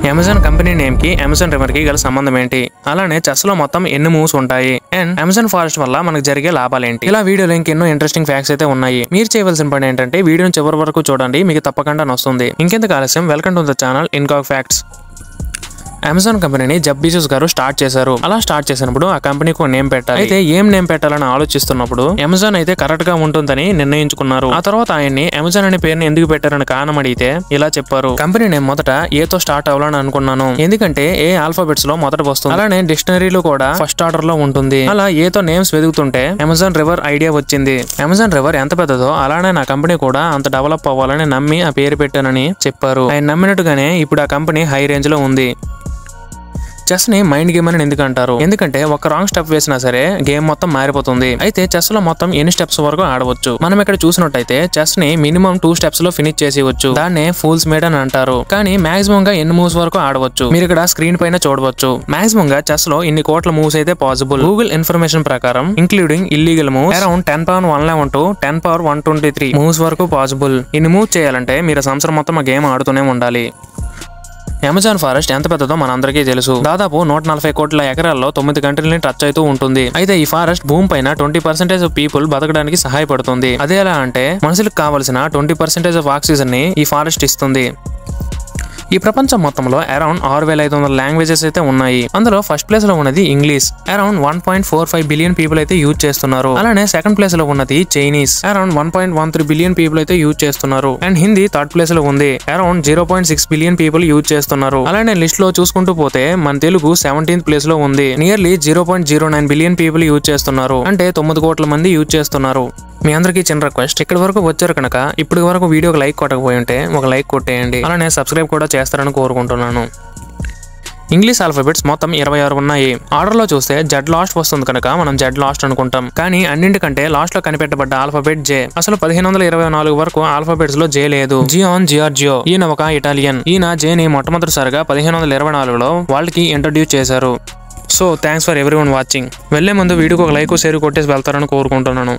Amazon company name కి Amazon river కి గల సంబంధం ఏంటి? అలానే చెస్ లో మొత్తం ఎన్ని మూవ్స్ ఉంటాయి? అండ్ అమెజాన్ ఫారెస్ట్ వల్ల మనకు జరిగే లాభాలు ఏంటి? ఇలా వీడియోలో ఇంకెన్నో ఇంట్రెస్టింగ్ ఫ్యాక్ట్స్ అయితే ఉన్నాయి. మీరు చేయవలసిన పని ఏంటంటే వీడియోని చివరి వరకు చూడండి, మీకు తప్పకుండా నొస్తుంది. ఇంకెందుకు ఆలస్యం, వెల్కమ్ టు ద ఛానల్ ఇన్కాక్ ఫ్యాక్ట్స్. అమెజాన్ కంపెనీని జెఫ్ బెజోస్ గారు స్టార్ట్ చేశారు. అలా స్టార్ట్ చేసినప్పుడు ఆ కంపెనీకి ఒక నేమ్ పెట్టాలి. అయితే ఏం నేమ్ పెట్టాలని ఆలోచిస్తున్నప్పుడు అమెజాన్ అయితే కరెక్ట్ గా ఉంటుందని నిర్ణయించుకున్నారు. ఆ తర్వాత ఆయన్ని అమెజాన్ అనే పేరుని ఎందుకు పెట్టారని కారణం అడిగితే ఇలా చెప్పారు. కంపెనీ నేమ్ మొదట ఏతో స్టార్ట్ అవ్వాలని అనుకున్నాను, ఎందుకంటే ఏ ఆల్ఫాబెట్స్ లో మొదట వస్తుంది, అలానే డిక్షనరీలో కూడా ఫస్ట్ ఆర్డర్ లో ఉంటుంది. అలా ఏతో నేమ్స్ వెతుకుతుంటే అమెజాన్ రివర్ ఐడియా వచ్చింది. అమెజాన్ రివర్ ఎంత పెద్దదో అలానే నా కంపెనీ కూడా అంత డెవలప్ అవ్వాలని నమ్మి ఆ పేరు పెట్టానని చెప్పారు. ఆయన నమ్మినట్టుగానే ఇప్పుడు ఆ కంపెనీ హై రేంజ్ లో ఉంది. చెస్ ని మైండ్ గేమ్ అని ఎందుకు అంటారు? ఎందుకంటే ఒక రాంగ్ స్టెప్ వేసినా సరే గేమ్ మొత్తం మారిపోతుంది. అయితే చెస్ లో మొత్తం ఎన్ని స్టెప్స్ వరకు ఆడవచ్చు? మనం ఇక్కడ చూసినట్టయితే చెస్ ని మినిమం 2 స్టెప్స్ లో ఫినిష్ చేసేవచ్చు. దాన్నే ఫూల్స్ మేడ్ అని అంటారు. కానీ మాక్సిమం గా ఎన్ని మూవ్స్ వరకు ఆడవచ్చు మీరు ఇక్కడ స్క్రీన్ పైన చూడవచ్చు. మాక్సిమం గా చెస్ లో ఇన్ని కోట్ల మూవ్స్ అయితే పాసిబుల్. గూగుల్ ఇన్ఫర్మేషన్ ప్రకారం including illegal moves around 10^111 to 10^123 moves వరకు పాసిబుల్. ఇన్ని మూవ్ చేయాలంటే మీరు సంవత్సరం మొత్తం ఆ గేమ్ ఆడుతూనే ఉండాలి. అమెజాన్ ఫారెస్ట్ ఎంత పెద్దదో మనందరికీ తెలుసు. దాదాపు 140 కోట్ల ఎకరాల్లో 9 కంట్రీలని టచ్ అవుతూ ఉంటుంది. అయితే ఈ ఫారెస్ట్ భూమి పైన 20% ఆఫ్ పీపుల్ బతకడానికి సహాయపడుతుంది. అదే ఎలా అంటే మనుషులకు కావలసిన 20% ఆఫ్ ఆక్సిజన్ ని ఈ ఫారెస్ట్ ఇస్తుంది. ఈ ప్రపంచం మొత్తంలో అరౌండ్ 6500 లాంగ్వేజెస్ అయితే ఉన్నాయి. అందులో ఫస్ట్ ప్లేస్ లో ఉన్నది ఇంగ్లీష్, అరౌండ్ 1.45 బిలియన్ పీపుల్ అయితే యూజ్ చేస్తున్నారు. అలానే సెకండ్ ప్లేస్ లో ఉన్నది చైనీస్, అరౌండ్ 1.13 బిలియన్ పీపుల్ అయితే యూజ్ చేస్తున్నారు. అండ్ హిందీ థర్డ్ ప్లేస్ లో ఉంది, అరౌండ్ 0.6 బిలియన్ పీపుల్ యూజ్ చేస్తున్నారు. అలానే లిస్ట్ లో చూసుకుంటూ పోతే మన తెలుగు 17th ప్లేస్ లో ఉంది, నియర్లీ 0.09 బిలియన్ పీపుల్ యూజ్ చేస్తున్నారు. అంటే 9 కోట్ల మంది యూజ్ చేస్తున్నారు. మీ అందరికీ చిన్న రిక్వెస్ట్, ఇక్కడి వరకు వచ్చారు కనుక ఇప్పటి వరకు వీడియోకి లైక్ కొట్టకపోయి ఉంటే ఒక లైక్ కొట్టేయండి. అలానే సబ్స్క్రైబ్ కూడా చేస్తారని కోరుకుంటున్నాను. ఇంగ్లీష్ ఆల్ఫాబెట్స్ మొత్తం 26 ఉన్నాయి. ఆర్డర్ లో చూస్తే జెడ్ లాస్ట్ వస్తుంది కనుక మనం జెడ్ లాస్ట్ అనుకుంటాం. కానీ అన్నింటికంటే లాస్ట్ లో కనిపెట్టబడ్డ ఆల్ఫాబెట్ జే. అసలు 1524 వరకు ఆల్ఫాబెట్స్ లో జే లేదు. జియాన్ జియార్జియో ఈయన ఒక ఇటాలియన్. ఈయన జే ని మొట్టమొదటిసారిగా 1524లో వరల్డ్ కి ఇంట్రడ్యూస్ చేశారు. So thanks for everyone watching. వెళ్లే ముందు వీడియోకి ఒక లైక్ షేర్ కొట్టేసి వెళ్తారని కోరుకుంటున్నాను.